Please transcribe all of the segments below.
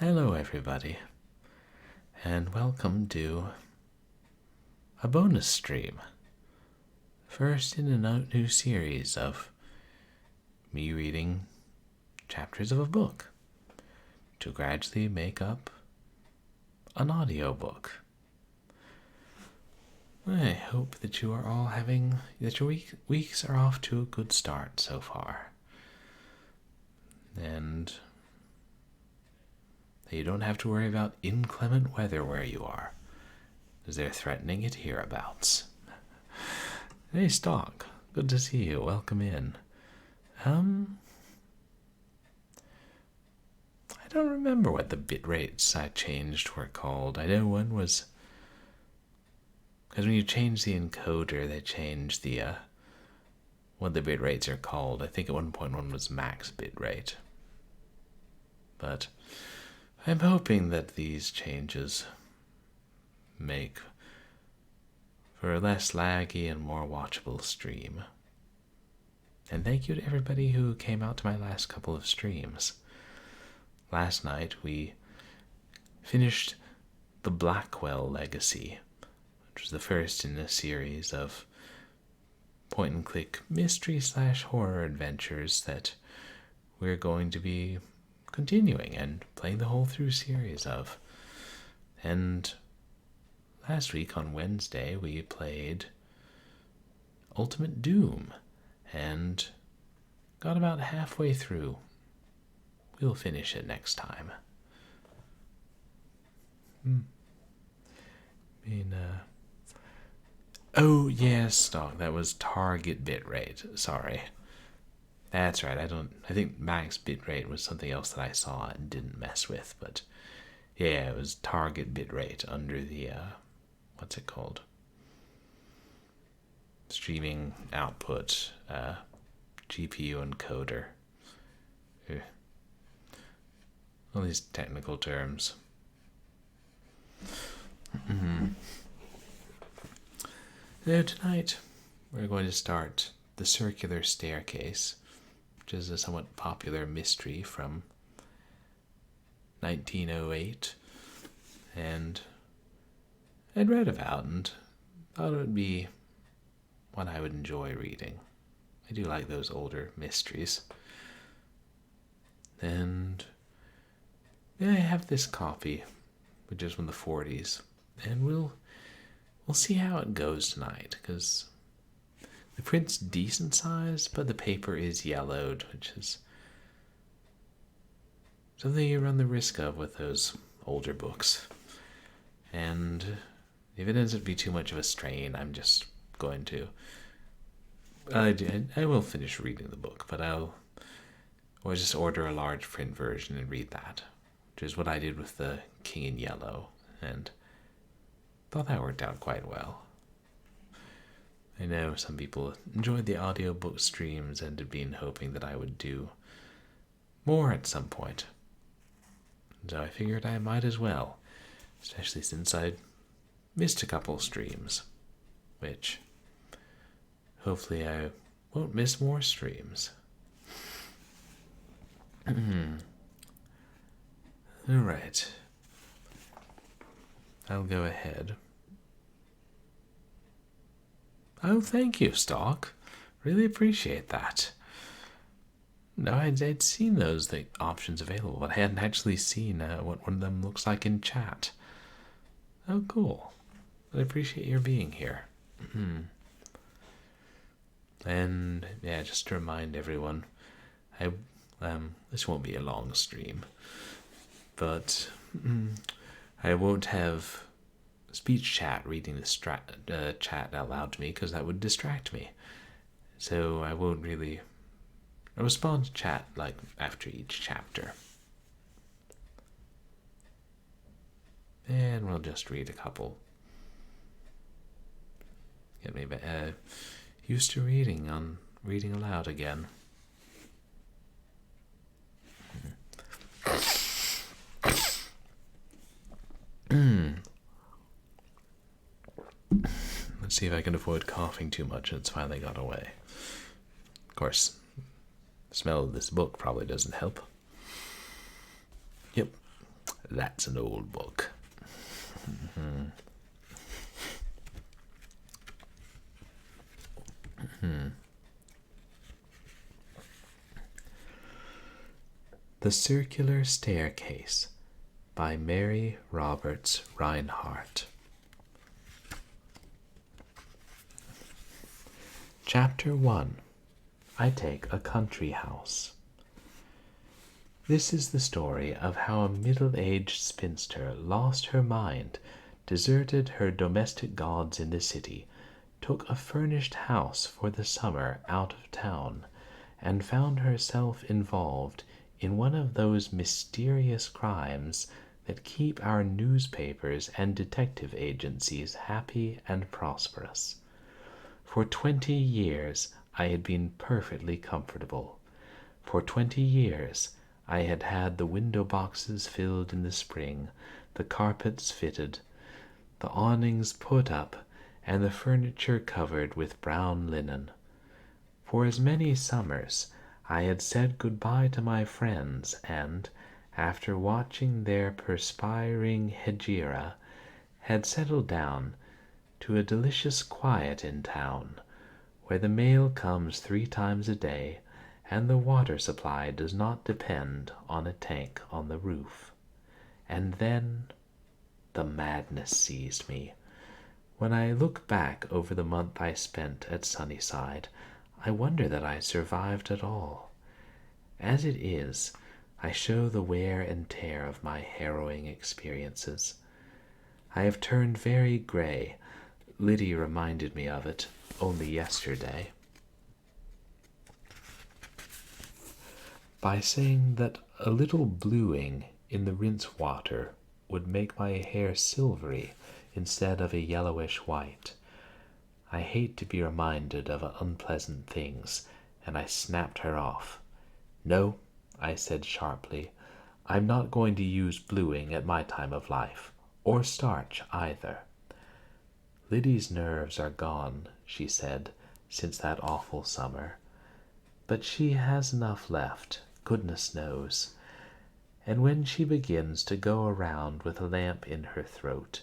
Hello everybody, and welcome to a bonus stream. First in a new series of me reading chapters of a book to gradually make up an audiobook. I hope that you are all that your weeks are off to a good start so far. And you don't have to worry about inclement weather where you are, as they're threatening it hereabouts. Hey, Stock. Good to see you. Welcome in. I don't remember what the bit rates I changed were called. I know one was... because when you change the encoder, they change the, what the bit rates are called. I think at one point one was max bit rate. But I'm hoping that these changes make for a less laggy and more watchable stream. And thank you to everybody who came out to my last couple of streams. Last night we finished the Blackwell Legacy, which was the first in a series of point-and-click mystery/horror adventures that we're going to be continuing and playing the whole through series of. And last week on Wednesday we played Ultimate Doom and got about halfway through. We'll finish it next time. Oh yes, Stock, that was target bitrate. Sorry. That's right, I think max bitrate was something else that I saw and didn't mess with, but yeah, it was target bitrate under the, what's it called? Streaming output, GPU encoder. All these technical terms. So tonight, we're going to start The Circular Staircase, which is a somewhat popular mystery from 1908, and I'd read about and thought it would be one I would enjoy reading. I do like those older mysteries. And I have this copy, which is from the 40s, and we'll see how it goes tonight, because the print's decent size, but the paper is yellowed, which is something you run the risk of with those older books. And if it ends up being too much of a strain, I'm just going to... I will finish reading the book, but I'll just order a large print version and read that, which is what I did with the King in Yellow, and thought that worked out quite well. I know some people enjoyed the audiobook streams and had been hoping that I would do more at some point. So I figured I might as well, especially since I'd missed a couple streams, which hopefully I won't miss more streams. Alright. I'll go ahead. Oh, thank you, Stock. Really appreciate that. No, I'd seen those options available, but I hadn't actually seen what one of them looks like in chat. Oh, cool. I appreciate your being here. And, yeah, just to remind everyone, this won't be a long stream, but I won't have speech chat reading the chat out loud to me, because that would distract me. So I won't really respond to chat like after each chapter. And we'll just read a couple. Get me used to reading aloud again. Let's see if I can avoid coughing too much. It's finally got away. Of course, the smell of this book probably doesn't help. Yep. That's an old book. The Circular Staircase by Mary Roberts Rhineheart. Chapter 1. I Take a Country House. This is the story of how a middle-aged spinster lost her mind, deserted her domestic gods in the city, took a furnished house for the summer out of town, and found herself involved in one of those mysterious crimes that keep our newspapers and detective agencies happy and prosperous. For 20 years I had been perfectly comfortable. For 20 years I had had the window boxes filled in the spring, the carpets fitted, the awnings put up, and the furniture covered with brown linen. For as many summers I had said good-bye to my friends, and, after watching their perspiring hegira, had settled down to a delicious quiet in town, where the mail comes 3 times a day, and the water supply does not depend on a tank on the roof. And then the madness seized me. When I look back over the month I spent at Sunnyside, I wonder that I survived at all. As it is, I show the wear and tear of my harrowing experiences. I have turned very gray. Liddy reminded me of it only yesterday by saying that a little bluing in the rinse water would make my hair silvery instead of a yellowish white. I hate to be reminded of unpleasant things, and I snapped her off. "No," I said sharply, "I'm not going to use bluing at my time of life, or starch either." "Liddy's nerves are gone," she said, "since that awful summer. But she has enough left, goodness knows. And when she begins to go around with a lamp in her throat,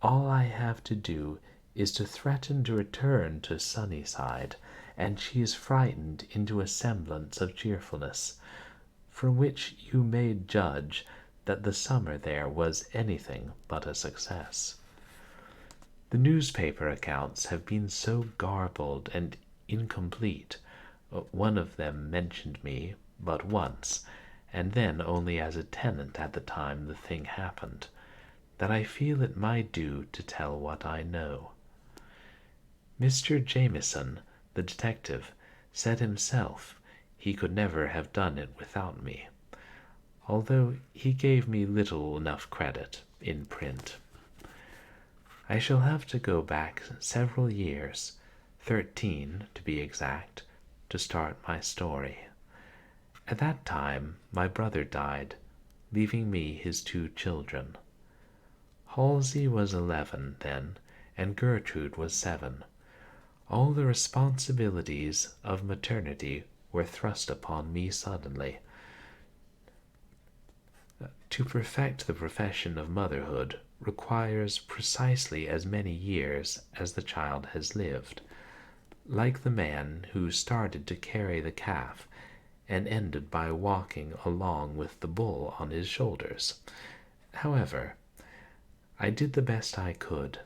all I have to do is to threaten to return to Sunnyside, and she is frightened into a semblance of cheerfulness, from which you may judge that the summer there was anything but a success. The newspaper accounts have been so garbled and incomplete. One of them mentioned me but once, and then only as a tenant at the time the thing happened, that I feel it my due to tell what I know. Mr. Jameson, the detective, said himself he could never have done it without me, although he gave me little enough credit in print. I shall have to go back several years, 13 to be exact, to start my story. At that time my brother died, leaving me his 2 children. Halsey was 11 then, and Gertrude was 7. All the responsibilities of maternity were thrust upon me suddenly. To perfect the profession of motherhood requires precisely as many years as the child has lived, like the man who started to carry the calf and ended by walking along with the bull on his shoulders. However, I did the best I could.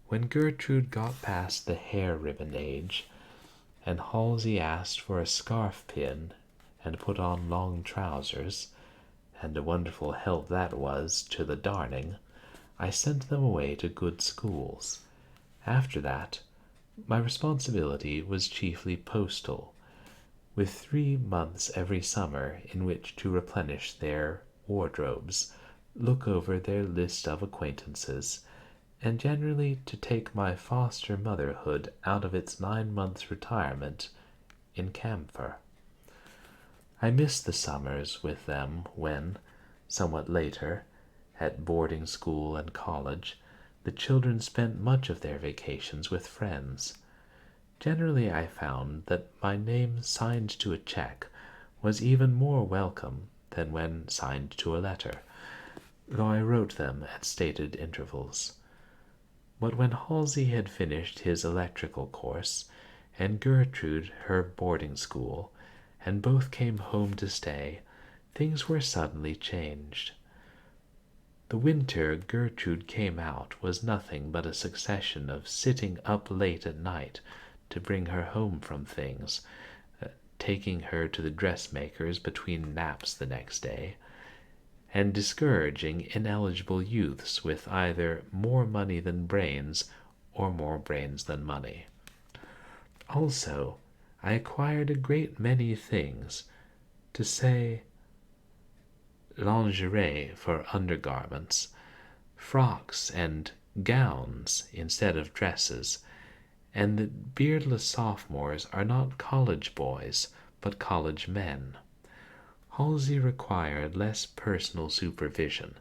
When Gertrude got past the hair-ribbon age, and Halsey asked for a scarf pin and put on long trousers, and a wonderful help that was to the darning, I sent them away to good schools. After that, my responsibility was chiefly postal, with 3 months every summer in which to replenish their wardrobes, look over their list of acquaintances, and generally to take my foster motherhood out of its 9 months' retirement in camphor. I missed the summers with them when, somewhat later, at boarding school and college, the children spent much of their vacations with friends. Generally I found that my name signed to a check was even more welcome than when signed to a letter. though I wrote them at stated intervals. But when Halsey had finished his electrical course, and Gertrude her boarding school, and both came home to stay, things were suddenly changed. The winter Gertrude came out was nothing but a succession of sitting up late at night to bring her home from things, taking her to the dressmaker's between naps the next day, and discouraging ineligible youths with either more money than brains or more brains than money. Also, I acquired a great many things, to say lingerie for undergarments, frocks and gowns instead of dresses, and the beardless sophomores are not college boys, but college men. Halsey required less personal supervision,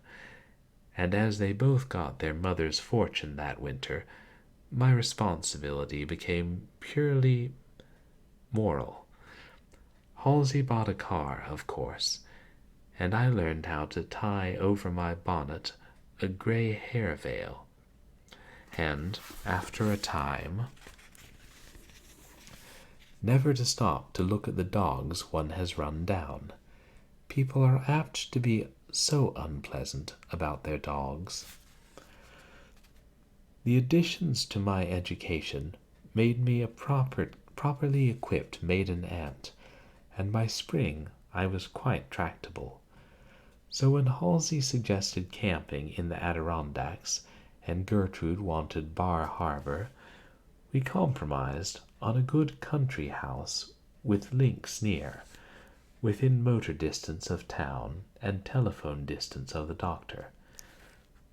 and as they both got their mother's fortune that winter, my responsibility became purely moral. Halsey bought a car, of course, and I learned how to tie over my bonnet a gray hair veil, and, after a time, never to stop to look at the dogs one has run down. People are apt to be so unpleasant about their dogs. The additions to my education made me a properly equipped maiden aunt, and by spring I was quite tractable. So when Halsey suggested camping in the Adirondacks and Gertrude wanted Bar Harbor, we compromised on a good country house with links near, within motor distance of town and telephone distance of the doctor.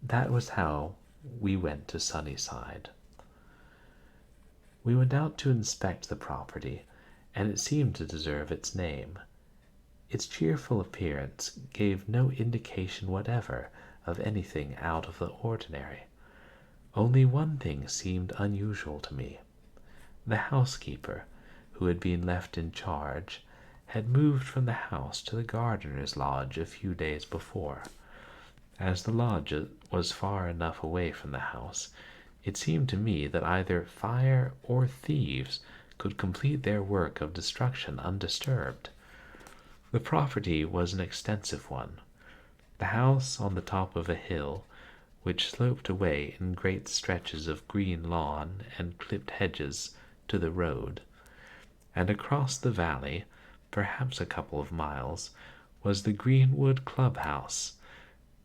That was how we went to Sunnyside. We went out to inspect the property, and it seemed to deserve its name. Its cheerful appearance gave no indication whatever of anything out of the ordinary. Only one thing seemed unusual to me. The housekeeper, who had been left in charge, had moved from the house to the gardener's lodge a few days before. As the lodge was far enough away from the house, it seemed to me that either fire or thieves could complete their work of destruction undisturbed. The property was an extensive one. The house on the top of a hill, which sloped away in great stretches of green lawn and clipped hedges to the road, and across the valley, perhaps a couple of miles, was the Greenwood Clubhouse.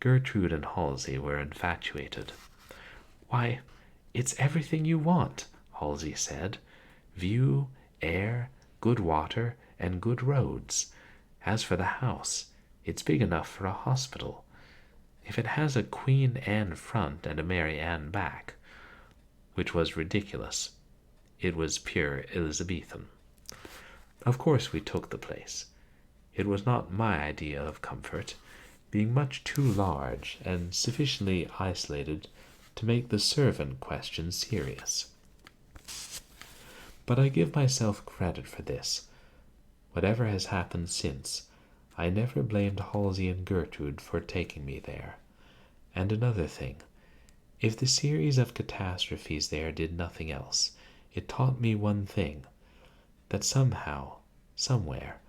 Gertrude and Halsey were infatuated. "Why, it's everything you want," Halsey said. "View, air, good water, and good roads. As for the house, it's big enough for a hospital. If it has a Queen Anne front and a Mary Anne back," which was ridiculous. It was pure Elizabethan. Of course we took the place. It was not my idea of comfort, being much too large and sufficiently isolated to make the servant question serious. But I give myself credit for this. Whatever has happened since, I never blamed Halsey and Gertrude for taking me there. And another thing, if the series of catastrophes there did nothing else, it taught me one thing, that somehow, somewhere,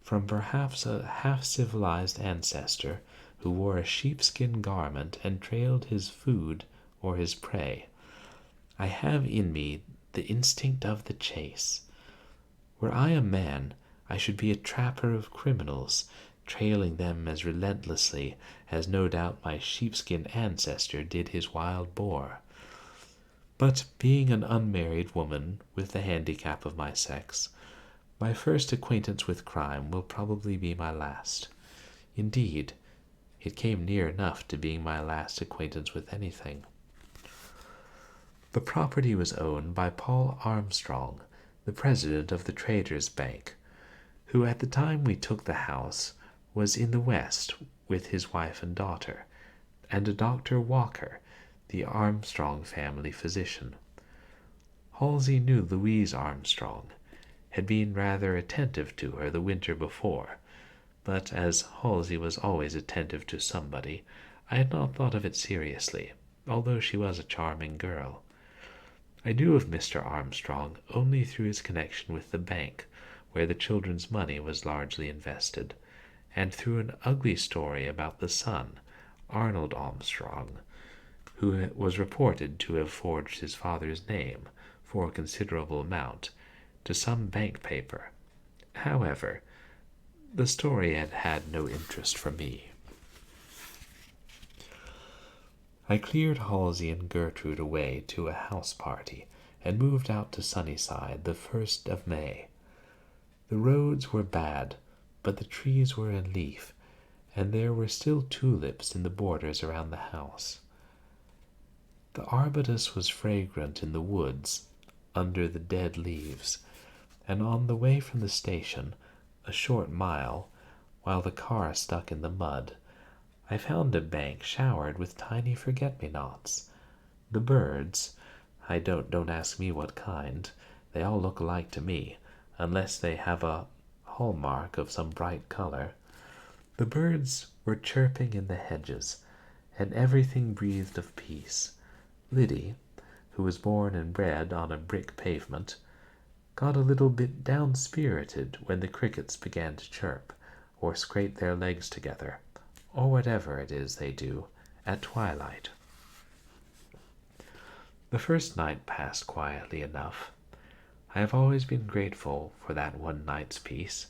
from perhaps a half-civilized ancestor who wore a sheepskin garment and trailed his food or his prey, I have in me the instinct of the chase. Were I a man, I should be a trapper of criminals, trailing them as relentlessly as no doubt my sheepskin ancestor did his wild boar. But being an unmarried woman with the handicap of my sex, my first acquaintance with crime will probably be my last. Indeed, it came near enough to being my last acquaintance with anything. The property was owned by Paul Armstrong, the president of the Traders' Bank, who at the time we took the house was in the West with his wife and daughter, and a Dr. Walker, the Armstrong family physician. Halsey knew Louise Armstrong, had been rather attentive to her the winter before, but as Halsey was always attentive to somebody, I had not thought of it seriously, although she was a charming girl. I knew of Mr. Armstrong only through his connection with the bank, where the children's money was largely invested, and through an ugly story about the son, Arnold Armstrong, who was reported to have forged his father's name for a considerable amount to some bank paper. However, the story had had no interest for me. I cleared Halsey and Gertrude away to a house party and moved out to Sunnyside the 1st of May. The roads were bad, but the trees were in leaf, and there were still tulips in the borders around the house. The arbutus was fragrant in the woods under the dead leaves, and on the way from the station, a short mile, while the car stuck in the mud, I found a bank showered with tiny forget-me-nots. The birds, don't ask me what kind, they all look alike to me, unless they have a hallmark of some bright color. The birds were chirping in the hedges, and everything breathed of peace. Liddy, who was born and bred on a brick pavement, got a little bit down-spirited when the crickets began to chirp, or scrape their legs together, or whatever it is they do, at twilight. The first night passed quietly enough. I have always been grateful for that one night's peace.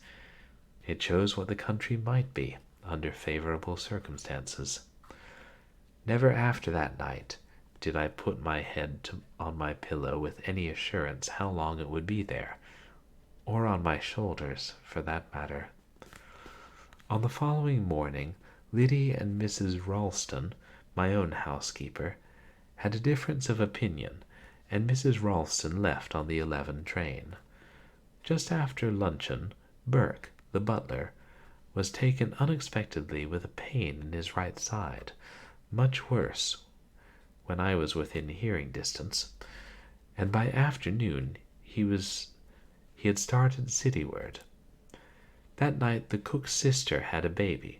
It shows what the country might be under favorable circumstances. Never after that night did I put my head on my pillow with any assurance how long it would be there, or on my shoulders, for that matter. On the following morning, Liddy and Mrs. Ralston, my own housekeeper, had a difference of opinion, and Mrs. Ralston left on the 11 train. Just after luncheon, Burke, the butler, was taken unexpectedly with a pain in his right side, much worse when I was within hearing distance, and by afternoon he had started cityward. That night the cook's sister had a baby.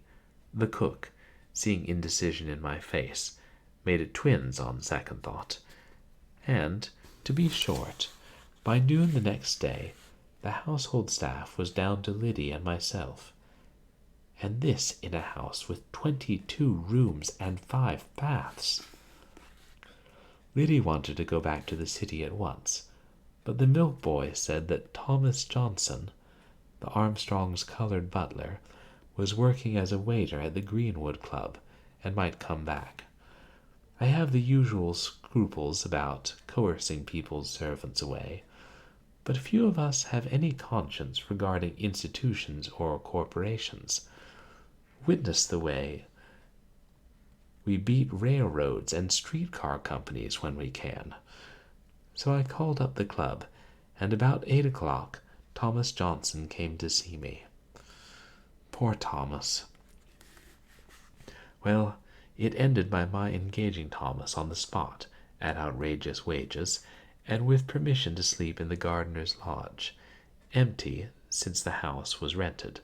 The cook, seeing indecision in my face, made it twins on second thought, and, to be short, by noon the next day the household staff was down to Liddy and myself, and this in a house with 22 rooms and 5 baths. Liddy wanted to go back to the city at once, but the milk boy said that Thomas Johnson, the Armstrongs' colored butler, was working as a waiter at the Greenwood Club and might come back. I have the usual scruples about coercing people's servants away, but few of us have any conscience regarding institutions or corporations. Witness the way we beat railroads and streetcar companies when we can. So I called up the club, and about 8 o'clock Thomas Johnson came to see me. Poor Thomas. Well, it ended by my engaging Thomas on the spot, at outrageous wages, and with permission to sleep in the gardener's lodge, empty since the house was rented.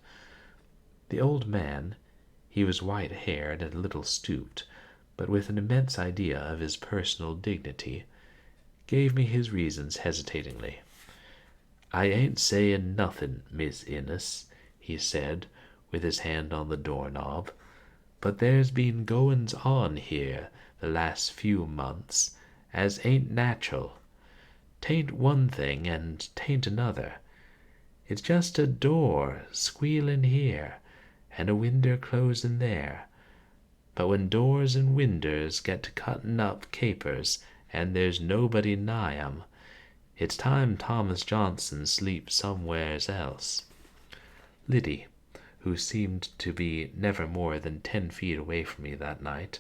The old man, he was white-haired and a little stooped, but with an immense idea of his personal dignity, gave me his reasons hesitatingly. "I ain't sayin' nothin', Miss Innes," he said, with his hand on the doorknob, "but there's been goin's on here the last few months as ain't natural. 'Tain't one thing and 'tain't another. It's just a door squealin' here, and a winder closin' there. But when doors and winders get to cuttin' up capers, and there's nobody nigh 'em, it's time Thomas Johnson sleeps somewheres else." Liddy, who seemed to be never more than 10 feet away from me that night,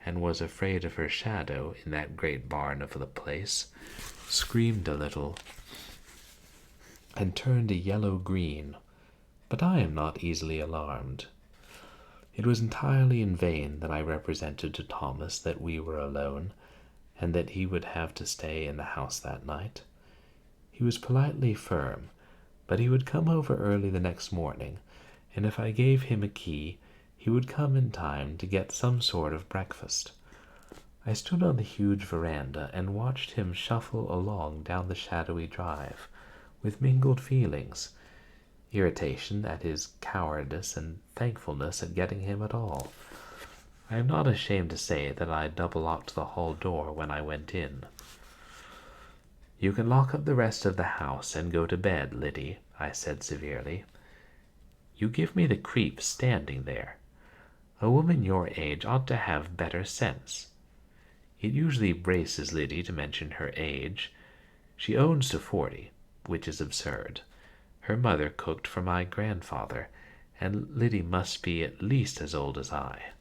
and was afraid of her shadow in that great barn of the place, screamed a little, and turned a yellow-green, but I am not easily alarmed. It was entirely in vain that I represented to Thomas that we were alone, and that he would have to stay in the house that night. He was politely firm, but he would come over early the next morning, and if I gave him a key, he would come in time to get some sort of breakfast. I stood on the huge veranda and watched him shuffle along down the shadowy drive, with mingled feelings, irritation at his cowardice and thankfulness at getting him at all. I am not ashamed to say that I double-locked the hall door when I went in. "You can lock up the rest of the house and go to bed, Liddy," I said severely. "You give me the creeps standing there. A woman your age ought to have better sense." It usually braces Liddy to mention her age. She owns to 40, which is absurd. Her mother cooked for my grandfather, and Liddy must be at least as old as I.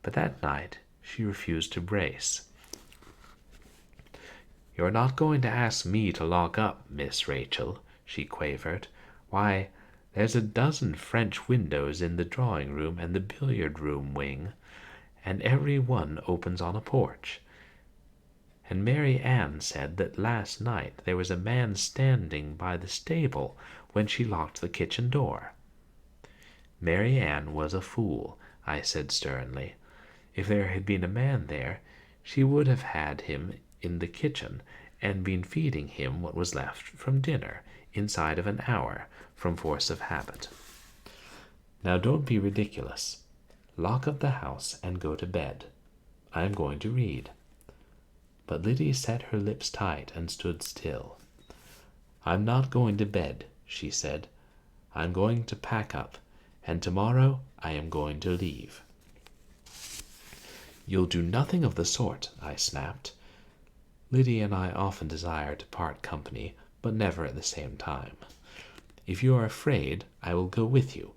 But that night she refused to brace. "You're not going to ask me to lock up, Miss Rachel," she quavered. "Why, there's a dozen French windows in the drawing-room and the billiard-room wing, and every one opens on a porch. And Mary Ann said that last night there was a man standing by the stable when she locked the kitchen door." "Mary Ann was a fool," I said sternly. "If there had been a man there, she would have had him in the kitchen and been feeding him what was left from dinner inside of an hour from force of habit. Now don't be ridiculous. Lock up the house and go to bed. I am going to read." But Liddy set her lips tight and stood still. "I'm not going to bed," she said. "I'm going to pack up, and tomorrow I am going to leave." "You'll do nothing of the sort," I snapped. Liddy and I often desire to part company, but never at the same time. "If you are afraid, I will go with you,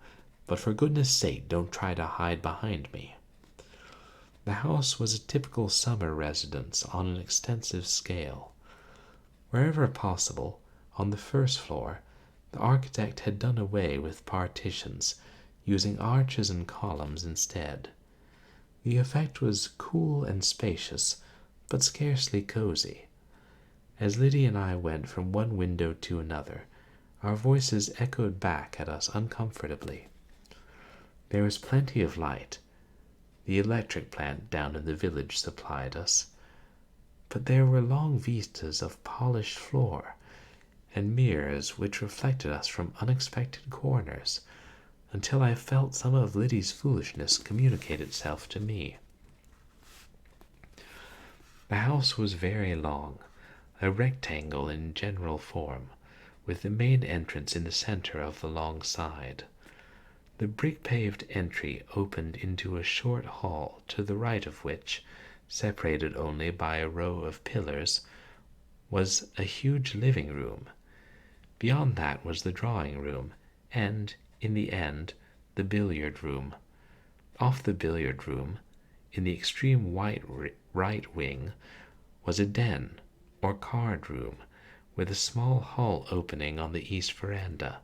but for goodness sake don't try to hide behind me." The house was a typical summer residence on an extensive scale. Wherever possible, on the first floor, the architect had done away with partitions, using arches and columns instead. The effect was cool and spacious, but scarcely cozy. As Liddy and I went from one window to another, our voices echoed back at us uncomfortably. There was plenty of light. The electric plant down in the village supplied us. But there were long vistas of polished floor, and mirrors which reflected us from unexpected corners, until I felt some of Liddy's foolishness communicate itself to me. The house was very long, a rectangle in general form, with the main entrance in the center of the long side. The brick-paved entry opened into a short hall to the right of which, separated only by a row of pillars, was a huge living room. Beyond that was the drawing-room, and, in the end, the billiard-room. Off the billiard-room, in the extreme right wing, was a den, or card-room, with a small hall opening on the east veranda,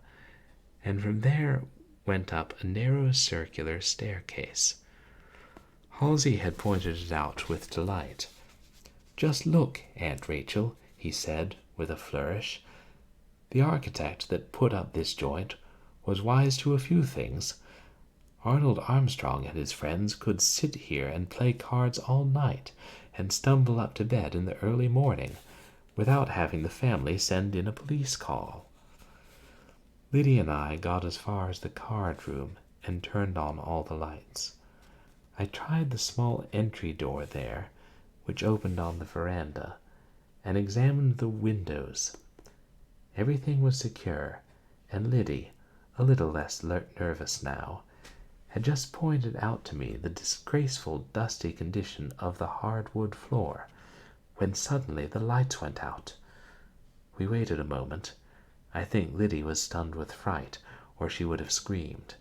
and from there went up a narrow circular staircase. Halsey had pointed it out with delight. "Just look, Aunt Rachel," he said, with a flourish. "The architect that put up this joint was wise to a few things. Arnold Armstrong and his friends could sit here and play cards all night and stumble up to bed in the early morning without having the family send in a police call." Liddy and I got as far as the card room and turned on all the lights. I tried the small entry door there, which opened on the veranda, and examined the windows. Everything was secure, and Liddy, a little less nervous now, had just pointed out to me the disgraceful dusty condition of the hardwood floor, when suddenly the lights went out. We waited a moment. I think Liddy was stunned with fright, or she would have screamed.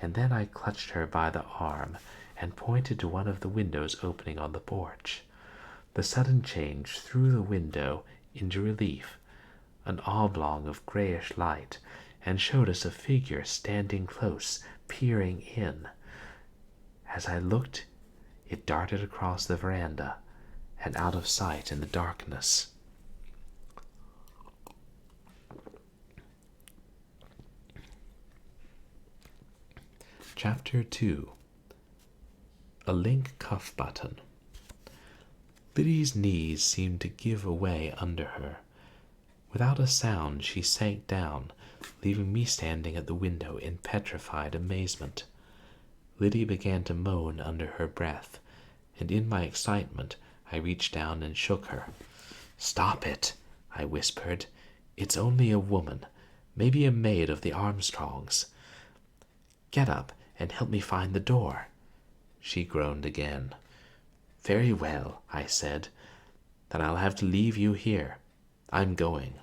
And then I clutched her by the arm and pointed to one of the windows opening on the porch. The sudden change threw the window into relief, an oblong of grayish light, and showed us a figure standing close, peering in. As I looked, it darted across the veranda and out of sight in the darkness. Chapter 2. A Link Cuff Button. Liddy's knees seemed to give away under her. Without a sound she sank down, leaving me standing at the window in petrified amazement. Liddy began to moan under her breath, and in my excitement I reached down and shook her. "Stop it," I whispered. "It's only a woman, maybe a maid of the Armstrongs. Get up and help me find the door." She groaned again. "Very well," I said. "Then I'll have to leave you here. I'm going."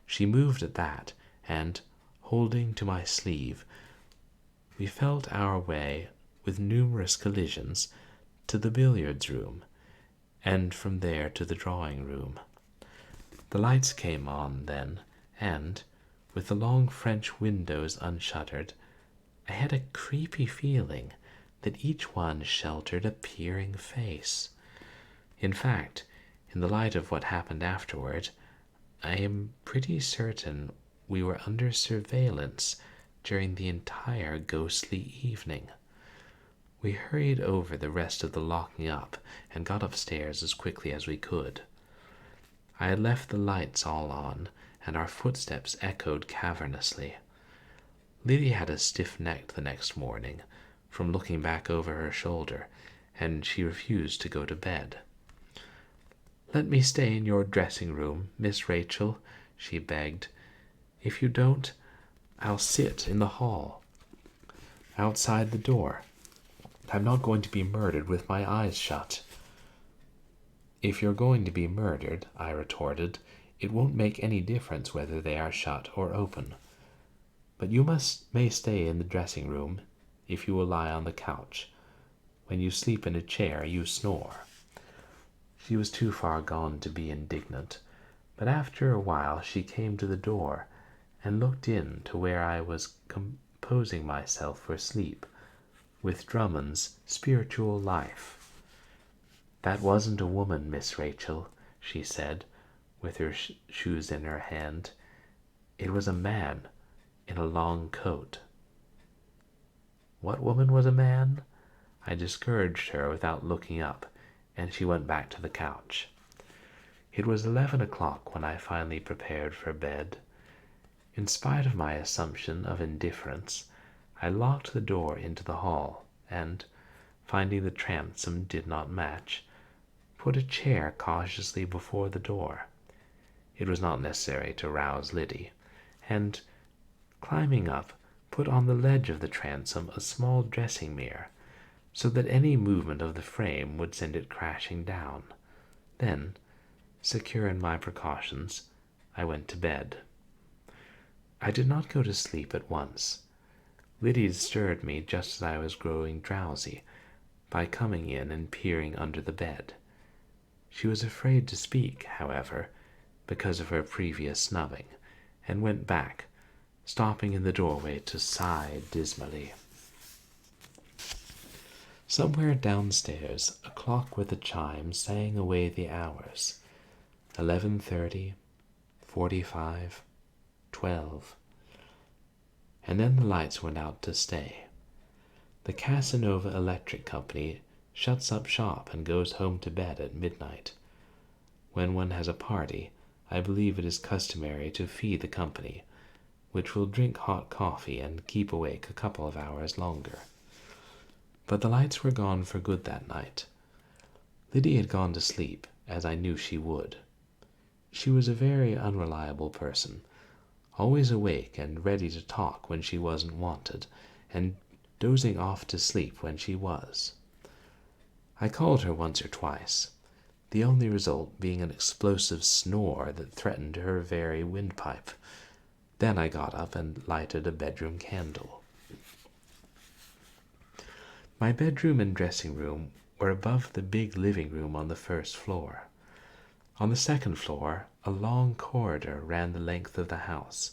She moved at that, and, holding to my sleeve, we felt our way, with numerous collisions, to the billiards room, and from there to the drawing room. The lights came on then, and, with the long French windows unshuttered, I had a creepy feeling that each one sheltered a peering face. In fact, in the light of what happened afterward, I am pretty certain we were under surveillance during the entire ghostly evening. We hurried over the rest of the locking up and got upstairs as quickly as we could. I had left the lights all on, and our footsteps echoed cavernously. Liddy had a stiff neck the next morning, from looking back over her shoulder, and she refused to go to bed. "Let me stay in your dressing room, Miss Rachel," she begged. "If you don't, I'll sit in the hall, outside the door. I'm not going to be murdered with my eyes shut." "If you're going to be murdered," I retorted, "it won't make any difference whether they are shut or open. But you may stay in the dressing room, if you will lie on the couch. When you sleep in a chair, you snore." She was too far gone to be indignant, but after a while she came to the door and looked in to where I was composing myself for sleep, with Drummond's Spiritual Life. "That wasn't a woman, Miss Rachel," she said, with her shoes in her hand. "It was a man in a long coat." What woman was a man? I discouraged her without looking up, and she went back to the couch. It was 11 o'clock when I finally prepared for bed. In spite of my assumption of indifference, I locked the door into the hall, and, finding the transom did not match, put a chair cautiously before the door. It was not necessary to rouse Liddy, and, climbing up, put on the ledge of the transom a small dressing mirror, so that any movement of the frame would send it crashing down. Then, secure in my precautions, I went to bed. I did not go to sleep at once. Liddy stirred me just as I was growing drowsy by coming in and peering under the bed. She was afraid to speak, however, because of her previous snubbing, and went back, stopping in the doorway to sigh dismally. Somewhere downstairs a clock with a chime sang away the hours. 11:30, 45, 12. And then the lights went out to stay. The Casanova Electric Company shuts up shop and goes home to bed at midnight. When one has a party, I believe it is customary to feed the company, which will drink hot coffee and keep awake a couple of hours longer. But the lights were gone for good that night. Liddy had gone to sleep, as I knew she would. She was a very unreliable person, always awake and ready to talk when she wasn't wanted, and dozing off to sleep when she was. I called her once or twice, the only result being an explosive snore that threatened her very windpipe. Then I got up and lighted a bedroom candle. My bedroom and dressing room were above the big living room on the first floor. On the second floor, a long corridor ran the length of the house,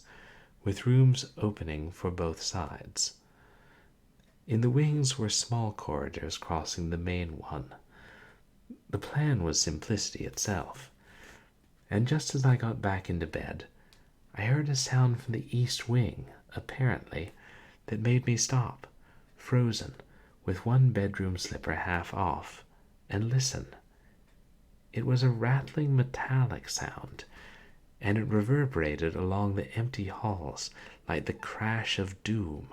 with rooms opening for both sides. In the wings were small corridors crossing the main one. The plan was simplicity itself, and just as I got back into bed, I heard a sound from the east wing, apparently, that made me stop, frozen, with one bedroom slipper half off, and listen. It was a rattling metallic sound, and it reverberated along the empty halls like the crash of doom.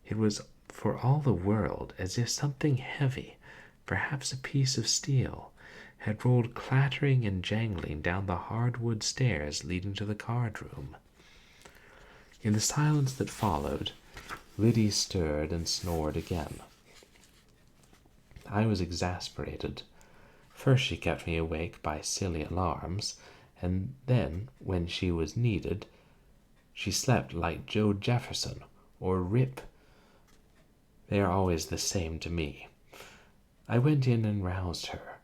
It was for all the world as if something heavy, perhaps a piece of steel, had rolled clattering and jangling down the hardwood stairs leading to the card-room. In the silence that followed, Liddy stirred and snored again. I was exasperated. First she kept me awake by silly alarms, and then, when she was needed, she slept like Joe Jefferson or Rip. They are always the same to me. I went in and roused her,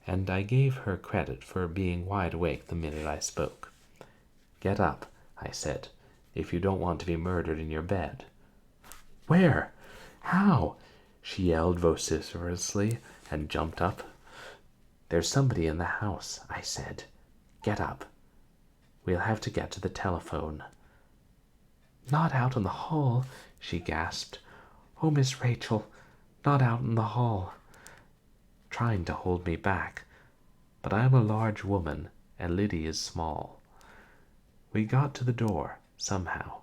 and I gave her credit for being wide awake the minute I spoke. "Get up," I said, "if you don't want to be murdered in your bed." "Where? How?" she yelled vociferously and jumped up. "There's somebody in the house," I said. "Get up. We'll have to get to the telephone." "Not out in the hall," she gasped. "Oh, Miss Rachel, not out in the hall," trying to hold me back. But I am a large woman, and Liddy is small. We got to the door, somehow,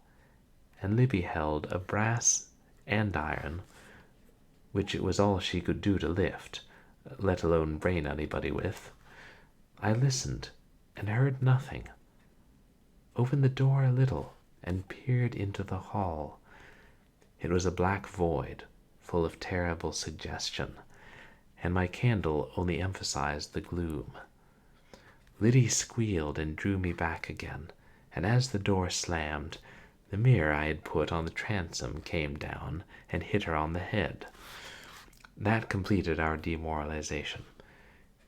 and Libby held a brass andiron, which it was all she could do to lift, let alone brain anybody with. I listened, and heard nothing. Opened the door a little, and peered into the hall. It was a black void, full of terrible suggestion, and my candle only emphasized the gloom. Liddy squealed and drew me back again, and as the door slammed, the mirror I had put on the transom came down and hit her on the head. That completed our demoralization.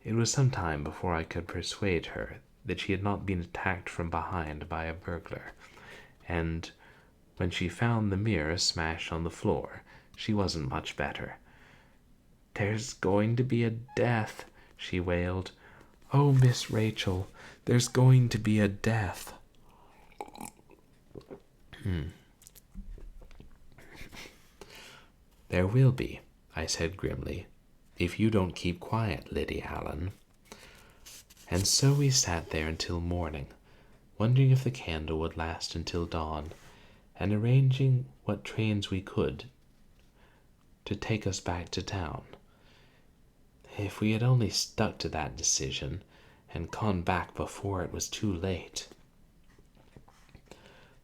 It was some time before I could persuade her that she had not been attacked from behind by a burglar, and when she found the mirror smashed on the floor, she wasn't much better. "There's going to be a death," she wailed. "Oh, Miss Rachel, there's going to be a death." "There will be," I said grimly, "if you don't keep quiet, Liddy Allen." And so we sat there until morning, wondering if the candle would last until dawn, and arranging what trains we could to take us back to town. If we had only stuck to that decision and gone back before it was too late.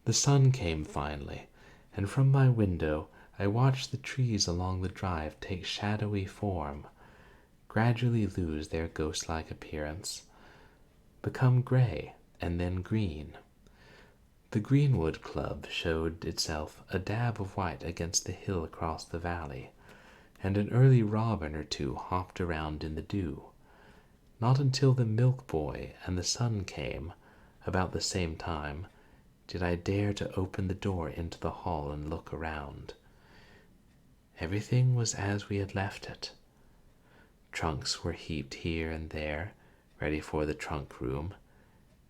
The sun came finally, and from my window I watched the trees along the drive take shadowy form, gradually lose their ghost-like appearance, become gray and then green. The Greenwood Club showed itself a dab of white against the hill across the valley, and an early robin or two hopped around in the dew. Not until the milk boy and the sun came, about the same time, did I dare to open the door into the hall and look around. Everything was as we had left it. Trunks were heaped here and there, ready for the trunk room,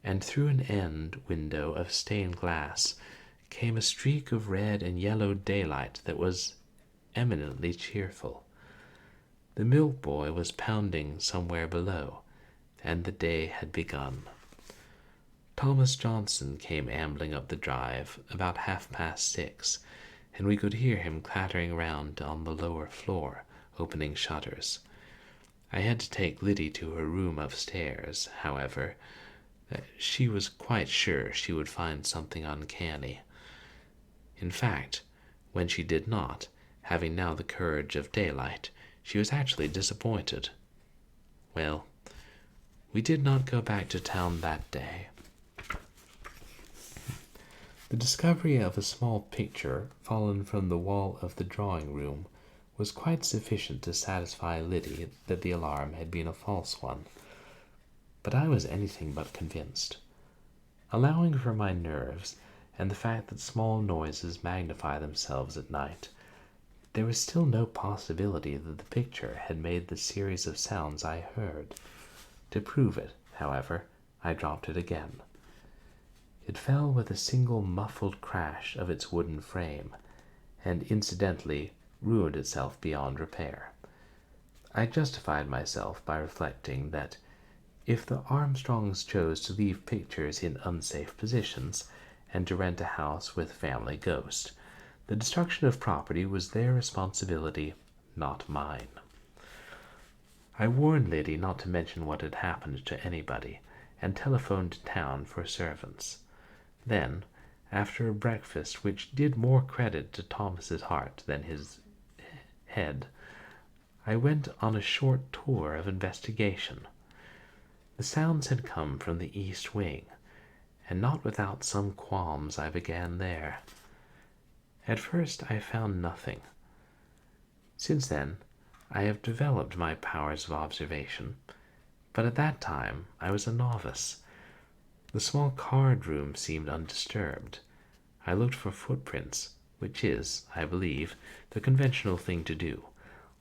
and through an end window of stained glass came a streak of red and yellow daylight that was eminently cheerful. The milk boy was pounding somewhere below, and the day had begun. Thomas Johnson came ambling up the drive about 6:30, and we could hear him clattering around on the lower floor, opening shutters. I had to take Liddy to her room upstairs, however. She was quite sure she would find something uncanny. In fact, when she did not, having now the courage of daylight, she was actually disappointed. Well, we did not go back to town that day. The discovery of a small picture fallen from the wall of the drawing-room was quite sufficient to satisfy Liddy that the alarm had been a false one. But I was anything but convinced. Allowing for my nerves and the fact that small noises magnify themselves at night, there was still no possibility that the picture had made the series of sounds I heard. To prove it, however, I dropped it again. It fell with a single muffled crash of its wooden frame, and incidentally ruined itself beyond repair. I justified myself by reflecting that if the Armstrongs chose to leave pictures in unsafe positions and to rent a house with family ghost, the destruction of property was their responsibility, not mine. I warned Liddy not to mention what had happened to anybody, and telephoned to town for servants. Then, after a breakfast which did more credit to Thomas's heart than his head, I went on a short tour of investigation. The sounds had come from the east wing, and not without some qualms I began there. At first I found nothing. Since then, I have developed my powers of observation, but at that time I was a novice. The small card room seemed undisturbed. I looked for footprints, which is, I believe, the conventional thing to do,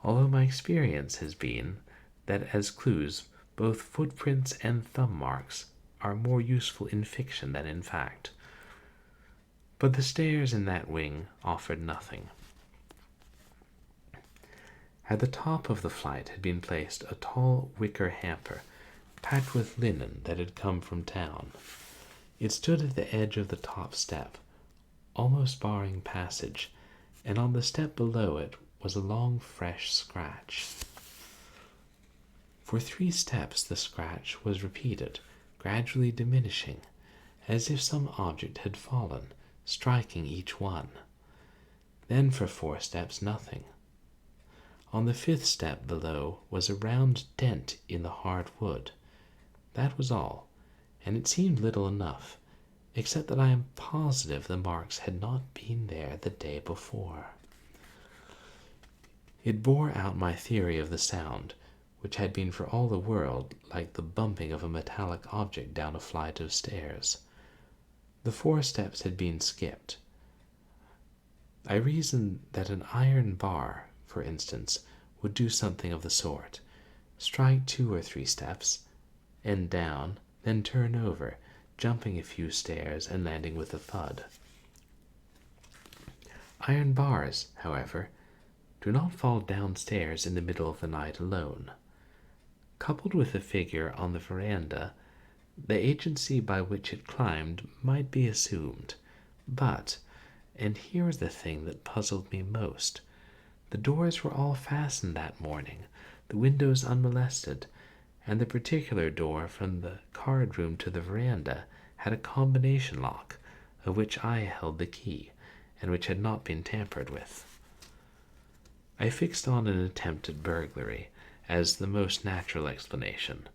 although my experience has been that as clues, both footprints and thumb marks are more useful in fiction than in fact. But the stairs in that wing offered nothing. At the top of the flight had been placed a tall wicker hamper, packed with linen that had come from town. It stood at the edge of the top step, almost barring passage, and on the step below it was a long, fresh scratch. For 3 steps the scratch was repeated, gradually diminishing, as if some object had fallen, striking each one. Then for 4 steps nothing. On the 5th step below was a round dent in the hard wood. That was all, and it seemed little enough, except that I am positive the marks had not been there the day before. It bore out my theory of the sound, which had been for all the world like the bumping of a metallic object down a flight of stairs. The 4 steps had been skipped. I reasoned that an iron bar, for instance, would do something of the sort. Strike 2 or 3 steps, end down, then turn over, jumping a few stairs and landing with a thud. Iron bars, however, do not fall downstairs in the middle of the night alone. Coupled with the figure on the veranda, the agency by which it climbed might be assumed, but, and here is the thing that puzzled me most, the doors were all fastened that morning, the windows unmolested, and the particular door from the card room to the veranda had a combination lock, of which I held the key, and which had not been tampered with. I fixed on an attempt at burglary as the most natural explanation,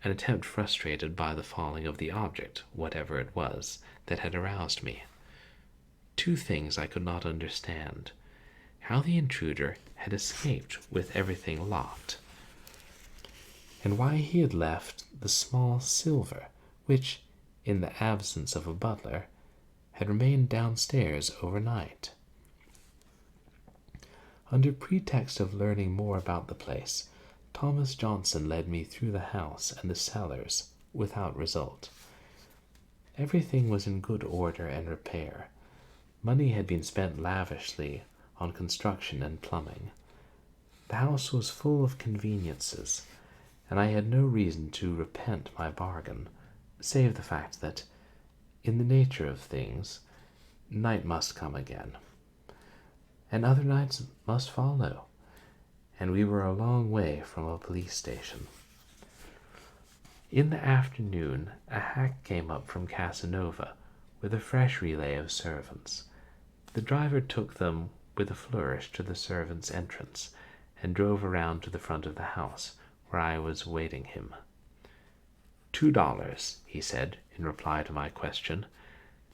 an attempt frustrated by the falling of the object, whatever it was, that had aroused me. 2 things I could not understand: how the intruder had escaped with everything locked, and why he had left the small silver, which, in the absence of a butler, had remained downstairs overnight. Under pretext of learning more about the place, Thomas Johnson led me through the house and the cellars, without result. Everything was in good order and repair. Money had been spent lavishly on construction and plumbing. The house was full of conveniences, and I had no reason to repent my bargain, save the fact that, in the nature of things, night must come again, and other nights must follow, and we were a long way from a police station. In the afternoon, a hack came up from Casanova with a fresh relay of servants. The driver took them with a flourish to the servants' entrance, and drove around to the front of the house, where I was awaiting him. $2, he said, in reply to my question.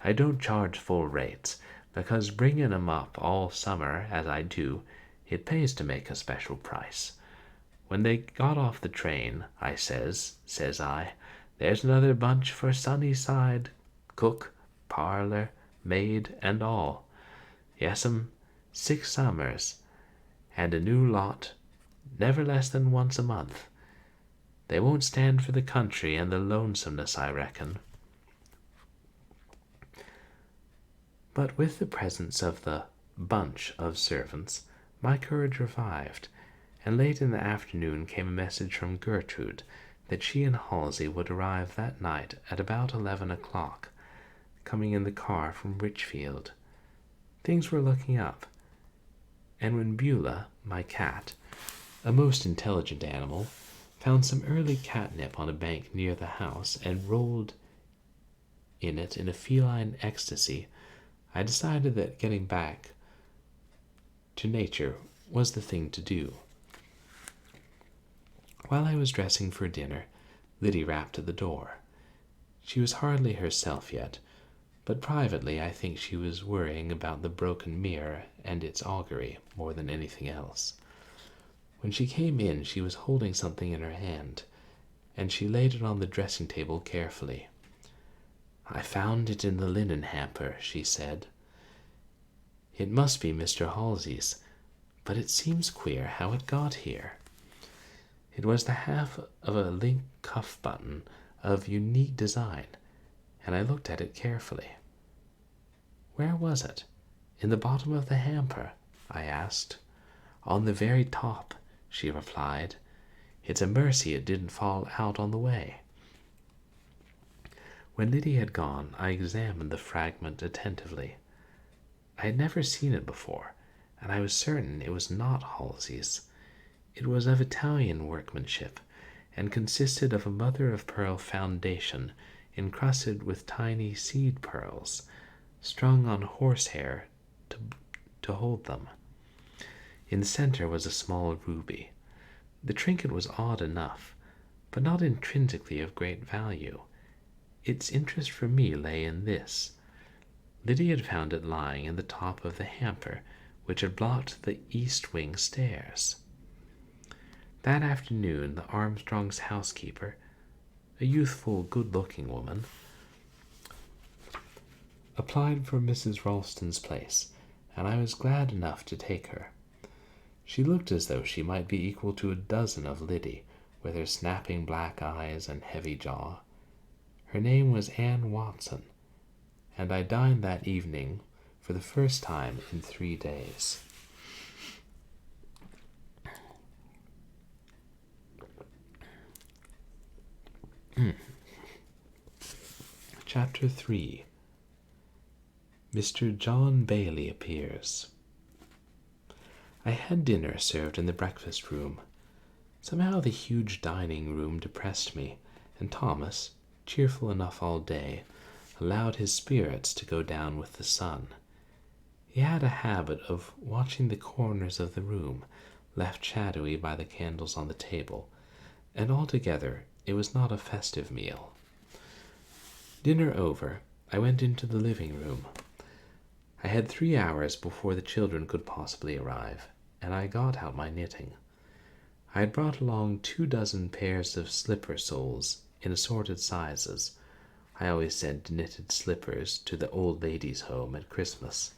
I don't charge full rates, because bringing 'em up all summer as I do, it pays to make a special price. When they got off the train, says I, there's another bunch for Sunnyside, cook, parlor, maid, and all. Yes'm, 6 summers, and a new lot, never less than once a month. They won't stand for the country and the lonesomeness, I reckon. But with the presence of the bunch of servants, My courage revived, and late in the afternoon came a message from Gertrude that she and Halsey would arrive that night at about 11 o'clock, coming in the car from Richfield. Things were looking up, and when Beulah, my cat, a most intelligent animal, found some early catnip on a bank near the house and rolled in it in a feline ecstasy, I decided that getting back to nature was the thing to do. While I was dressing for dinner, Liddy rapped at the door. She was hardly herself yet, but privately I think she was worrying about the broken mirror and its augury more than anything else. When she came in, she was holding something in her hand, and she laid it on the dressing table carefully. "I found it in the linen hamper," she said. "It must be Mr. Halsey's, but it seems queer how it got here." It was the half of a link cuff button of unique design, and I looked at it carefully. "Where was it? In the bottom of the hamper?" I asked. "On the very top," she replied. "It's a mercy it didn't fall out on the way." When Liddy had gone, I examined the fragment attentively. I had never seen it before, and I was certain it was not Halsey's. It was of Italian workmanship, and consisted of a mother-of-pearl foundation encrusted with tiny seed pearls, strung on horsehair to hold them. In the center was a small ruby. The trinket was odd enough, but not intrinsically of great value. Its interest for me lay in this. Liddy had found it lying in the top of the hamper which had blocked the east wing stairs. That afternoon the Armstrongs' housekeeper, a youthful, good-looking woman, applied for Mrs. Ralston's place, and I was glad enough to take her. She looked as though she might be equal to a dozen of Liddy, with her snapping black eyes and heavy jaw. Her name was Anne Watson, and I dined that evening for the first time in 3 days. Chapter 3. Mr. John Bailey Appears. I had dinner served in the breakfast room. Somehow the huge dining room depressed me, and Thomas, cheerful enough all day, allowed his spirits to go down with the sun. He had a habit of watching the corners of the room, left shadowy by the candles on the table, and altogether it was not a festive meal. Dinner over, I went into the living room. I had 3 hours before the children could possibly arrive, and I got out my knitting. I had brought along 24 pairs of slipper soles in assorted sizes. I always sent knitted slippers to the old ladies' home at Christmas,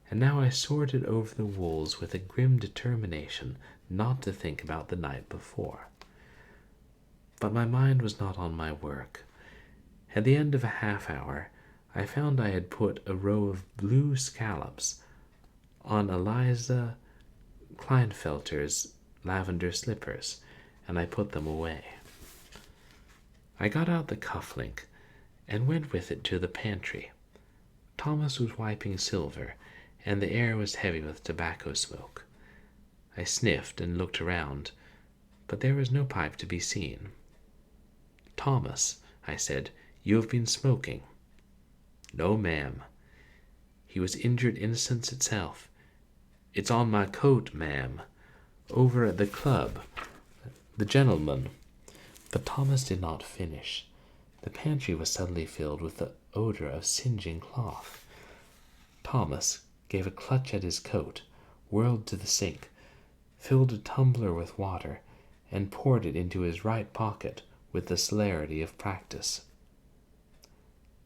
and now I sorted over the wools with a grim determination not to think about the night before. But my mind was not on my work. At the end of a half hour, I found I had put a row of blue scallops on Eliza Kleinfelter's lavender slippers, and I put them away. I got out the cufflink and went with it to the pantry. Thomas was wiping silver, and the air was heavy with tobacco smoke. I sniffed and looked around, but there was no pipe to be seen. "Thomas," I said, "you have been smoking." "No, ma'am." He was injured innocence itself. "It's on my coat, ma'am. Over at the club. The gentleman—" But Thomas did not finish. The pantry was suddenly filled with the odor of singeing cloth. Thomas gave a clutch at his coat, whirled to the sink, filled a tumbler with water, and poured it into his right pocket with the celerity of practice.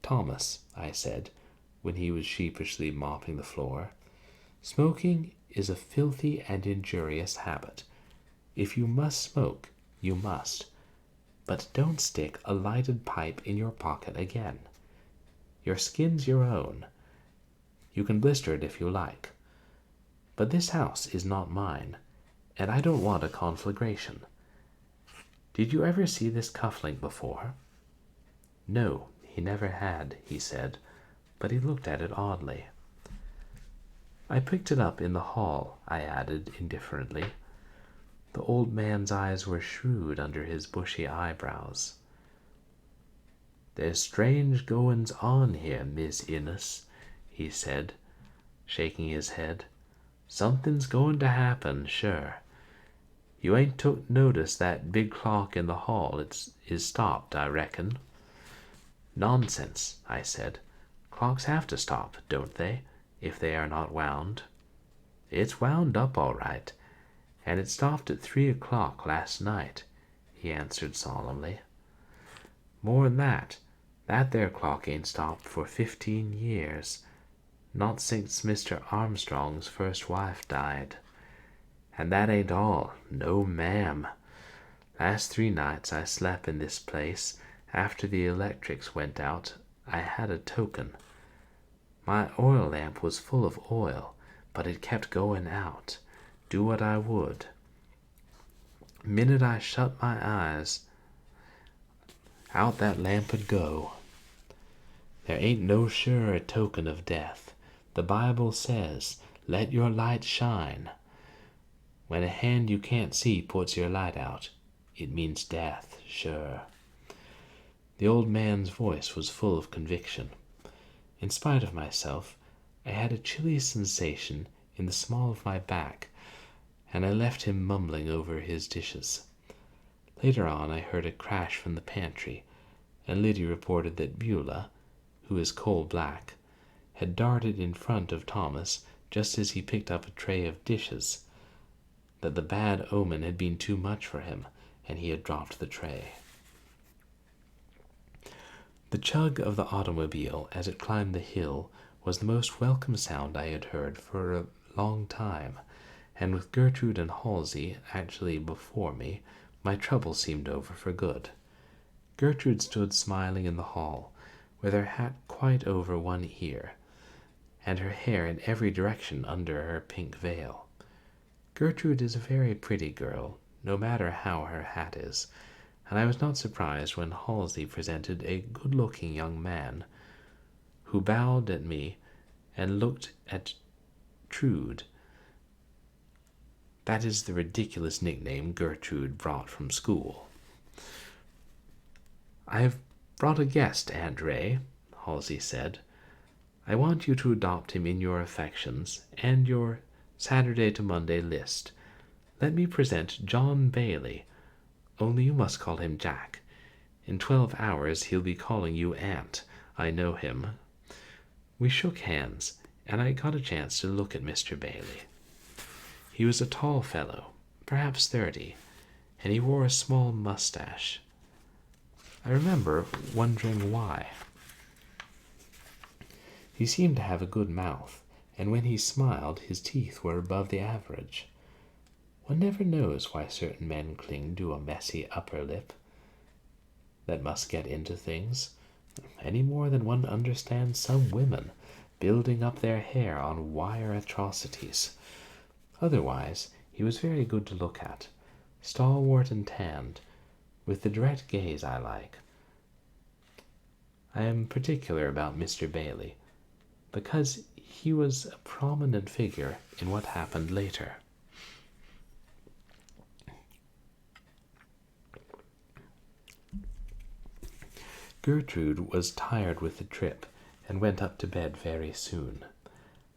"Thomas," I said, when he was sheepishly mopping the floor, "smoking is a filthy and injurious habit. If you must smoke, you must. But don't stick a lighted pipe in your pocket again. Your skin's your own. You can blister it if you like. But this house is not mine, and I don't want a conflagration. Did you ever see this cufflink before?" No, he never had, he said, but he looked at it oddly. "I picked it up in the hall," I added indifferently. The old man's eyes were shrewd under his bushy eyebrows. "There's strange goings on here, Miss Innes," he said, shaking his head. "Something's going to happen, sure. You ain't took notice that big clock in the hall is stopped, I reckon." "Nonsense," I said. "Clocks have to stop, don't they, if they are not wound?" "It's wound up all right, and it stopped at 3 o'clock last night," he answered solemnly. "More'n that there clock ain't stopped for 15 years, not since Mr. Armstrong's first wife died. And that ain't all, no ma'am. Last 3 nights I slept in this place after the electrics went out. I had a token. My oil lamp was full of oil, but it kept going out, do what I would. Minute I shut my eyes, out that lamp'd go. There ain't no surer token of death. The Bible says, 'Let your light shine.' When a hand you can't see puts your light out, it means death, sure." The old man's voice was full of conviction. In spite of myself, I had a chilly sensation in the small of my back, and I left him mumbling over his dishes. Later on I heard a crash from the pantry, and Liddy reported that Beulah, who is coal-black, had darted in front of Thomas just as he picked up a tray of dishes, that the bad omen had been too much for him, and he had dropped the tray. The chug of the automobile as it climbed the hill was the most welcome sound I had heard for a long time, and with Gertrude and Halsey actually before me, my trouble seemed over for good. Gertrude stood smiling in the hall, with her hat quite over one ear, and her hair in every direction under her pink veil. Gertrude is a very pretty girl, no matter how her hat is, and I was not surprised when Halsey presented a good-looking young man, who bowed at me and looked at Trude. That is the ridiculous nickname Gertrude brought from school. "I have brought a guest, Aunt Ray," Halsey said. "I want you to adopt him in your affections and your Saturday to Monday list. Let me present John Bailey, only you must call him Jack. In 12 hours he'll be calling you Aunt. I know him." We shook hands, and I got a chance to look at Mr. Bailey. He was a tall fellow, perhaps 30, and he wore a small mustache. I remember wondering why. He seemed to have a good mouth, and when he smiled his teeth were above the average. One never knows why certain men cling to a messy upper lip that must get into things, any more than one understands some women building up their hair on wire atrocities. Otherwise, he was very good to look at, stalwart and tanned, with the direct gaze I like. I am particular about Mr. Bailey, because he was a prominent figure in what happened later. Gertrude was tired with the trip and went up to bed very soon.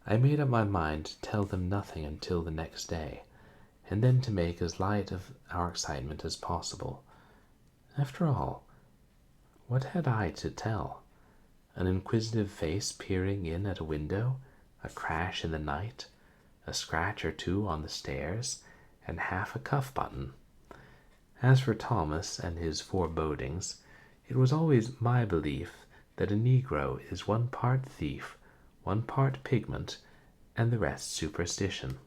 I made up my mind to tell them nothing until the next day, and then to make as light of our excitement as possible. After all, what had I to tell? An inquisitive face peering in at a window, a crash in the night, a scratch or two on the stairs, and half a cuff button. As for Thomas and his forebodings, it was always my belief that a Negro is 1 part thief, 1 part pigment, and the rest superstition.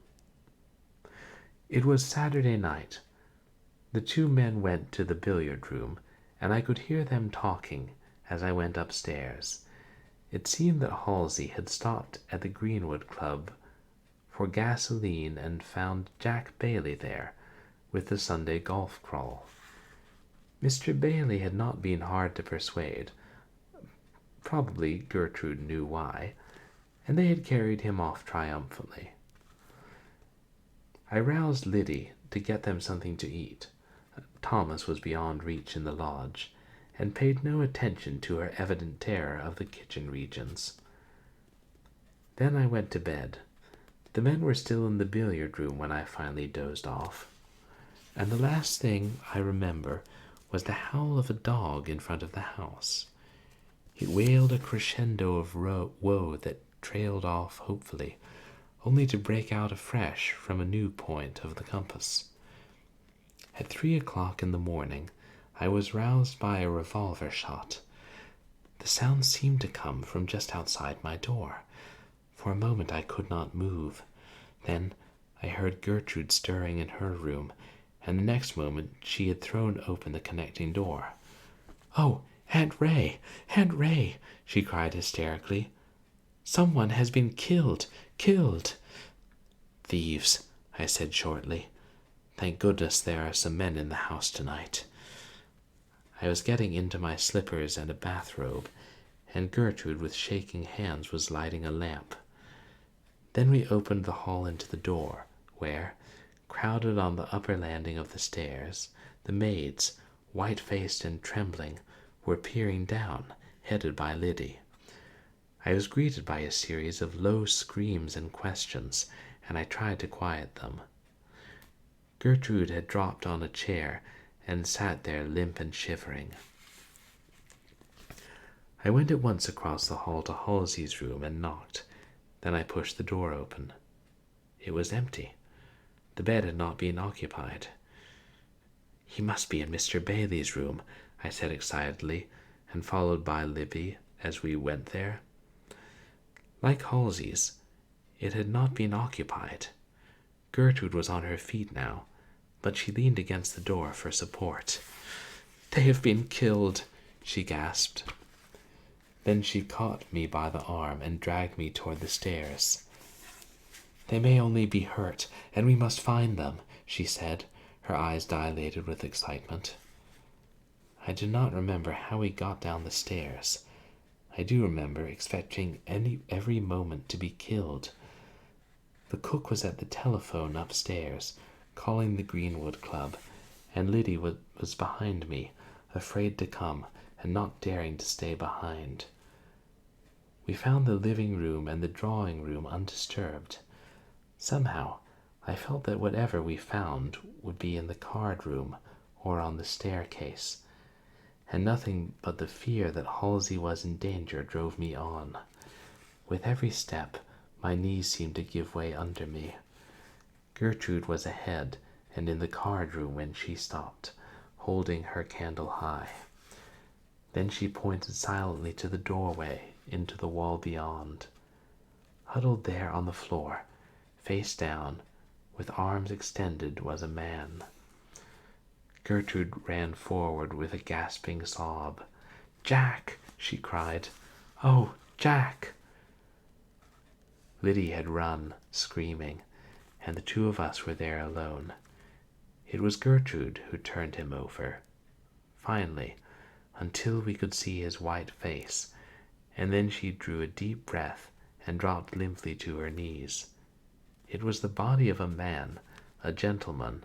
It was Saturday night. The 2 men went to the billiard room, and I could hear them talking as I went upstairs. It seemed that Halsey had stopped at the Greenwood Club for gasoline and found Jack Bailey there with the Sunday golf crawl. Mr. Bailey had not been hard to persuade. Probably Gertrude knew why, and they had carried him off triumphantly. I roused Liddy to get them something to eat. Thomas was beyond reach in the lodge, and paid no attention to her evident terror of the kitchen regions. Then I went to bed. The men were still in the billiard room when I finally dozed off, and the last thing I remember was the howl of a dog in front of the house. It wailed a crescendo of woe that trailed off hopefully, only to break out afresh from a new point of the compass. At 3 o'clock in the morning, I was roused by a revolver shot. The sound seemed to come from just outside my door. For a moment I could not move. Then I heard Gertrude stirring in her room, and the next moment she had thrown open the connecting door. "Oh, Aunt Ray! Aunt Ray!" she cried hysterically. "Someone has been killed! Killed!" "Thieves," I said shortly. "Thank goodness there are some men in the house tonight." I was getting into my slippers and a bathrobe, and Gertrude with shaking hands was lighting a lamp. Then we opened the hall into the door, where, crowded on the upper landing of the stairs, the maids, white-faced and trembling, were peering down, headed by Liddy. I was greeted by a series of low screams and questions, and I tried to quiet them. Gertrude had dropped on a chair and sat there limp and shivering. I went at once across the hall to Halsey's room and knocked. Then I pushed the door open. It was empty. The bed had not been occupied. "He must be in Mr. Bailey's room," I said excitedly, and followed by Libby as we went there. Like Halsey's, it had not been occupied. Gertrude was on her feet now, but she leaned against the door for support. "They have been killed," she gasped. Then she caught me by the arm and dragged me toward the stairs. "They may only be hurt, and we must find them," she said, her eyes dilated with excitement. I do not remember how we got down the stairs. I do remember expecting every moment to be killed. The cook was at the telephone upstairs, calling the Greenwood Club, and Liddy was behind me, afraid to come and not daring to stay behind. We found the living room and the drawing room undisturbed. Somehow, I felt that whatever we found would be in the card room or on the staircase, and nothing but the fear that Halsey was in danger drove me on. With every step, my knees seemed to give way under me. Gertrude was ahead and in the card room when she stopped, holding her candle high. Then she pointed silently to the doorway into the wall beyond. Huddled there on the floor, face down, with arms extended, was a man. Gertrude ran forward with a gasping sob. "Jack!" she cried. "Oh, Jack!" Liddy had run, screaming, and the two of us were there alone. It was Gertrude who turned him over. Finally, until we could see his white face, and then she drew a deep breath and dropped limply to her knees. It was the body of a man, a gentleman,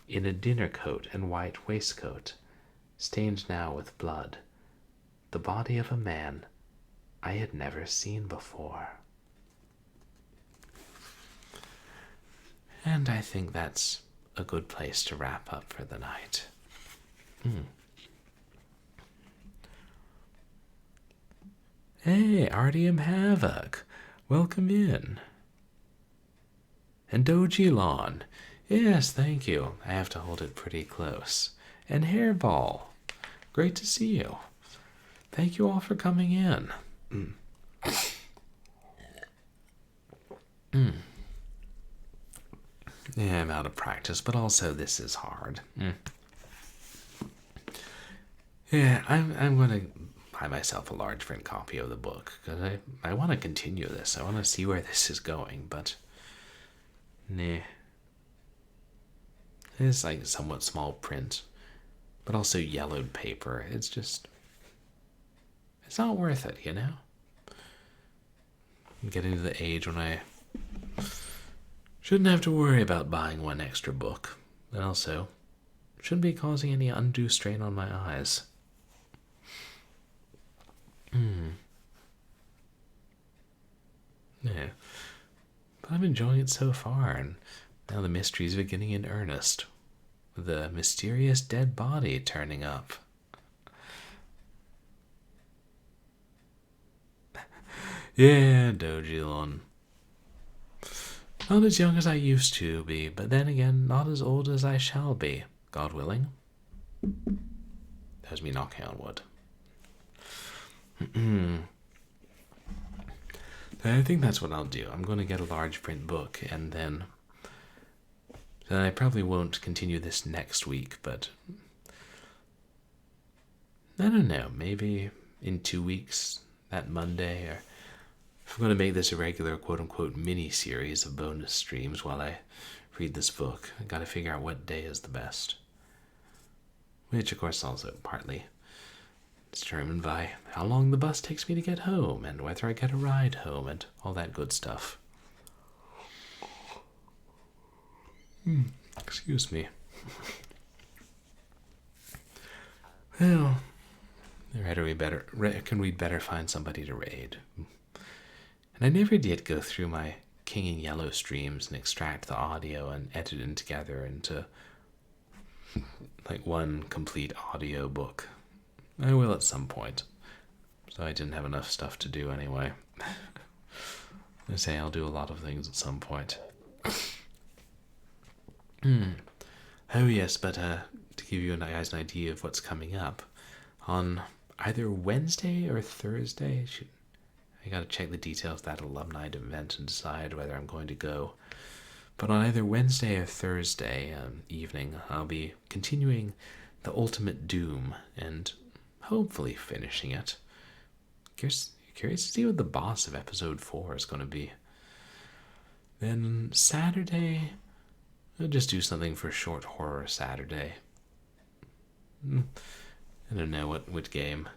in a dinner coat and white waistcoat, stained now with blood. The body of a man I had never seen before. And I think that's a good place to wrap up for the night. Hey, Artyom Havoc, welcome in. And Doji Lawn, yes, thank you. I have to hold it pretty close. And Hairball, great to see you. Thank you all for coming in. Yeah, I'm out of practice, but also this is hard. Yeah, I'm going to buy myself a large print copy of the book, because I want to continue this. I want to see where this is going, but Nah. It's like somewhat small print, but also yellowed paper. It's not worth it, you know? I'm getting to the age when I shouldn't have to worry about buying one extra book. And also, shouldn't be causing any undue strain on my eyes. Yeah. But I'm enjoying it so far, and now the mystery's beginning in earnest. The mysterious dead body turning up. Yeah, Dojilon. Not as young as I used to be, but then again, not as old as I shall be, God willing. That was me knocking on wood. I think that's what I'll do. I'm going to get a large print book, and then I probably won't continue this next week, but I don't know, maybe in 2 weeks, that Monday, or if I'm going to make this a regular quote-unquote mini-series of bonus streams while I read this book, I gotta figure out what day is the best. Which, of course, also partly determined by how long the bus takes me to get home, and whether I get a ride home, and all that good stuff. Excuse me. Well, reckon we'd better find somebody to raid. And I never did go through my King in Yellow streams and extract the audio and edit them together into like one complete audio book. I will at some point. So I didn't have enough stuff to do anyway. I say I'll do a lot of things at some point. Oh yes, but to give you guys an idea of what's coming up, on either Wednesday or Thursday, I gotta check the details of that alumni event and decide whether I'm going to go. But on either Wednesday or Thursday evening, I'll be continuing the Ultimate Doom and hopefully finishing it. Curious to see what the boss of episode 4 is going to be. Then Saturday, I'll just do something for Short Horror Saturday. I don't know what game.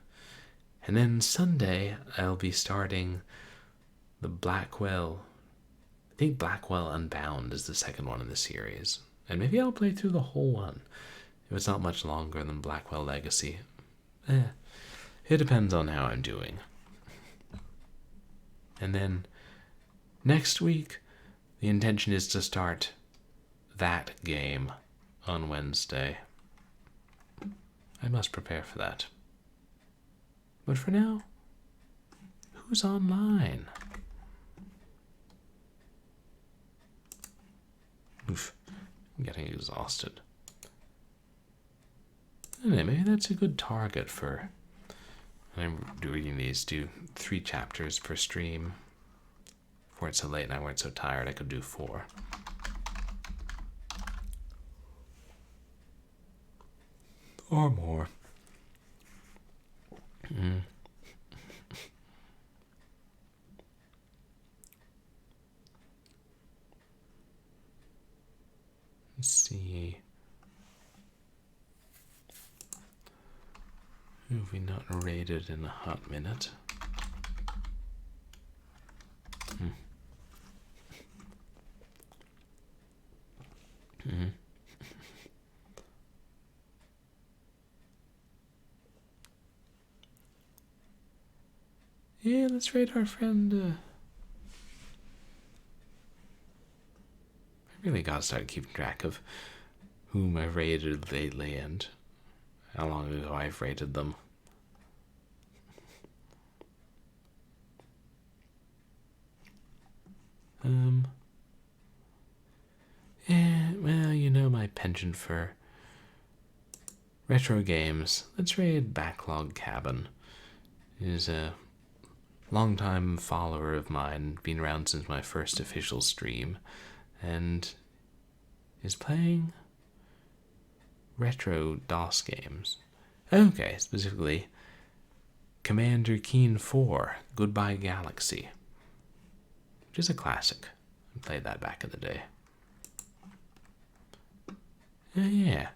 And then Sunday, I'll be starting the Blackwell. I think Blackwell Unbound is the second one in the series. And maybe I'll play through the whole one, if it's not much longer than Blackwell Legacy. It depends on how I'm doing. And then next week, the intention is to start that game on Wednesday. I must prepare for that. But for now, who's online? Oof, I'm getting exhausted. I don't know, maybe that's a good target for... I'm reading these, do 3 chapters per stream. Before it's so late and I weren't so tired, I could do 4. Or more. Let's see. Who have we not rated in a hot minute? Yeah, let's rate our friend. I really gotta start keeping track of whom I've rated lately and how long ago I've rated them. Yeah, well, you know my penchant for retro games. Let's raid Backlog Cabin. He's a longtime follower of mine, been around since my first official stream, and is playing retro DOS games. Okay, specifically Commander Keen 4, Goodbye Galaxy, which is a classic. I played that back in the day. Yeah.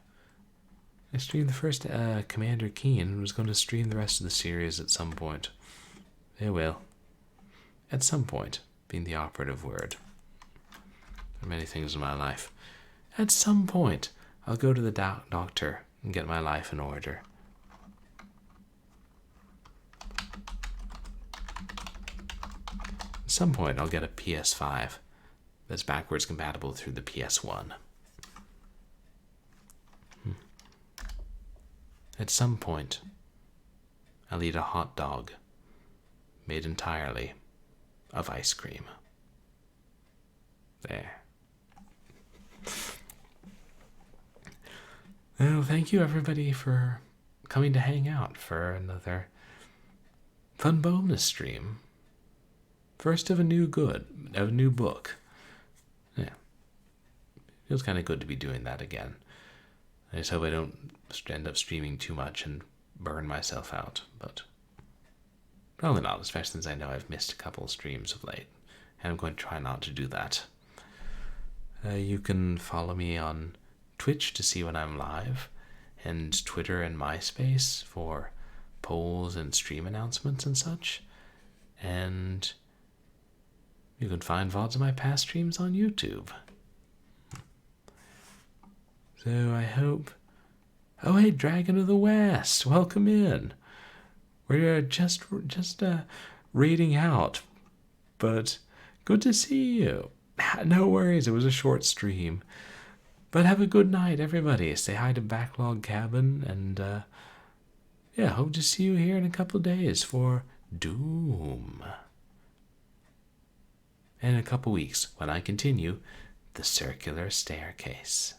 I streamed the first Commander Keen and was going to stream the rest of the series at some point. It will. At some point, being the operative word. There are many things in my life. At some point, I'll go to the doctor and get my life in order. At some point, I'll get a PS5 that's backwards compatible through the PS1. At some point, I'll eat a hot dog made entirely of ice cream. There. Well, thank you everybody for coming to hang out for another fun bonus stream. First of a new book. Yeah. Feels kind of good to be doing that again. I just hope I don't end up streaming too much and burn myself out, but probably not, especially since I know I've missed a couple streams of late, and I'm going to try not to do that. You can follow me on Twitch to see when I'm live, and Twitter and MySpace for polls and stream announcements and such. And you can find VODs of my past streams on YouTube. So I hope... Oh, hey, Dragon of the West, welcome in. We're just reading out, but good to see you. No worries, it was a short stream. But have a good night, everybody. Say hi to Backlog Cabin, and yeah, hope to see you here in a couple of days for Doom. And in a couple weeks when I continue The Circular Staircase.